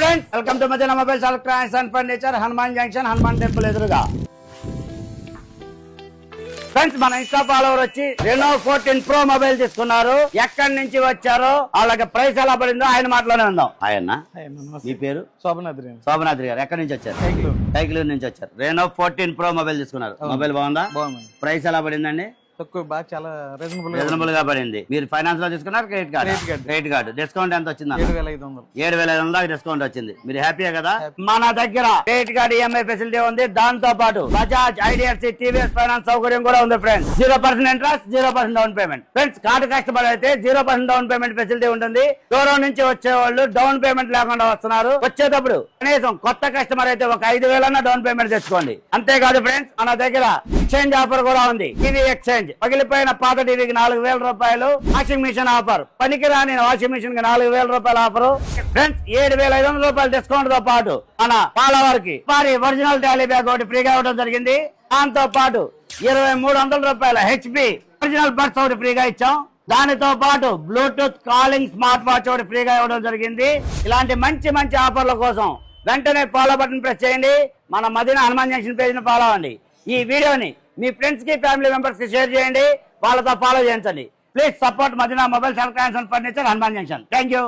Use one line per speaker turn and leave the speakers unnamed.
Friends, welcome to Madina mobiles electronics and furniture, Hanuman junction, Hanuman temple ఎదురుగా. Friends, మన Insta follower వచ్చి Reno 14 Pro mobile తీసుకున్నారు. ఎక్కడి నుంచి వచ్చారో, వాళ్ళకి ప్రైస్ ఎలా పడిందో ఆయన మాటలోనే ఉందాం. ఆయన మీ పేరు? శోభనాద్రి గారు. ఎక్కడి నుంచి వచ్చారు? సైకిల్ నుంచి వచ్చారు. రెనో 14 Pro మొబైల్ తీసుకున్నారు. మొబైల్ బాగుందా? ప్రైస్ ఎలా పడిందండి?
చాలా
రీజనబుల్ గా పడింది. మీరు ఫైనాన్స్ లో తీసుకున్నారు? క్రెడిట్ కార్డు డిస్కౌంట్ ఎంత వచ్చింది? 7,500 దాకా డిస్కౌంట్ వచ్చింది. మీరు హ్యాపీయే కదా? మన దగ్గర క్రెడిట్ కార్డు ఈఎంఐ ఫెసిలిటీ ఉంది. దాంతో పాటు బజాజ్, ఐడిఎఫ్సి, టీవీఎస్ ఫైనాన్స్ సౌకర్యం కూడా ఉంది friends. 0% interest, 0% down payment. Friends, card customer అయితే 0% డౌన్ పేమెంట్ ఫెసిలిటీ ఉంటుంది. దూరం నుంచి వచ్చే వాళ్ళు డౌన్ పేమెంట్ లేకుండా వస్తున్నారు. వచ్చేటప్పుడు కనీసం కొత్త కస్టమర్ అయితే ఒక 5,000 డౌన్ పేమెంట్ తెచ్చుకోండి. అంతేకాదు ఫ్రెండ్స్, మన దగ్గర ఎక్స్చేంజ్ ఆఫర్ కూడా ఉంది. టీవీ ఎక్స్చేంజ్, పగిలిపోయిన పాత టీవీకి 4,000 రూపాయలు. వాషింగ్ మిషన్ ఆఫర్, పనికిరాని వాషింగ్ మిషన్ కి 4,000 రూపాయల ఆఫర్. ఫ్రెండ్స్, 7,500 రూపాయల డిస్కౌంట్ తో పాటు మన ఫాలోవర్ కి వారి ఒరిజినల్ టాలీ బ్యాగ్ ఒకటి ఫ్రీగా ఇవ్వడం జరిగింది. దాంతో పాటు 2,300 రూపాయల హెచ్పి ఒరిజినల్ బడ్స్ ఒకటి ఫ్రీగా ఇచ్చాం. దానితో పాటు బ్లూటూత్ కాలింగ్ స్మార్ట్ వాచ్ ఒకటి ఫ్రీగా ఇవ్వడం జరిగింది. ఇలాంటి మంచి మంచి ఆఫర్ల కోసం వెంటనే ఫాలో బటన్ ప్రెస్ చేయండి. మన మదీనా హనుమాన్ జంక్షన్ పేజ్ ని ఫాలో అవ్వండి. ఈ వీడియోని మీ ఫ్రెండ్స్ కి, ఫ్యామిలీ మెంబర్స్ కి షేర్ చేయండి. వాళ్ళతో ఫాలో చేయించండి. Please support Madina mobiles electronics and furniture, Hanuman junction. Thank you.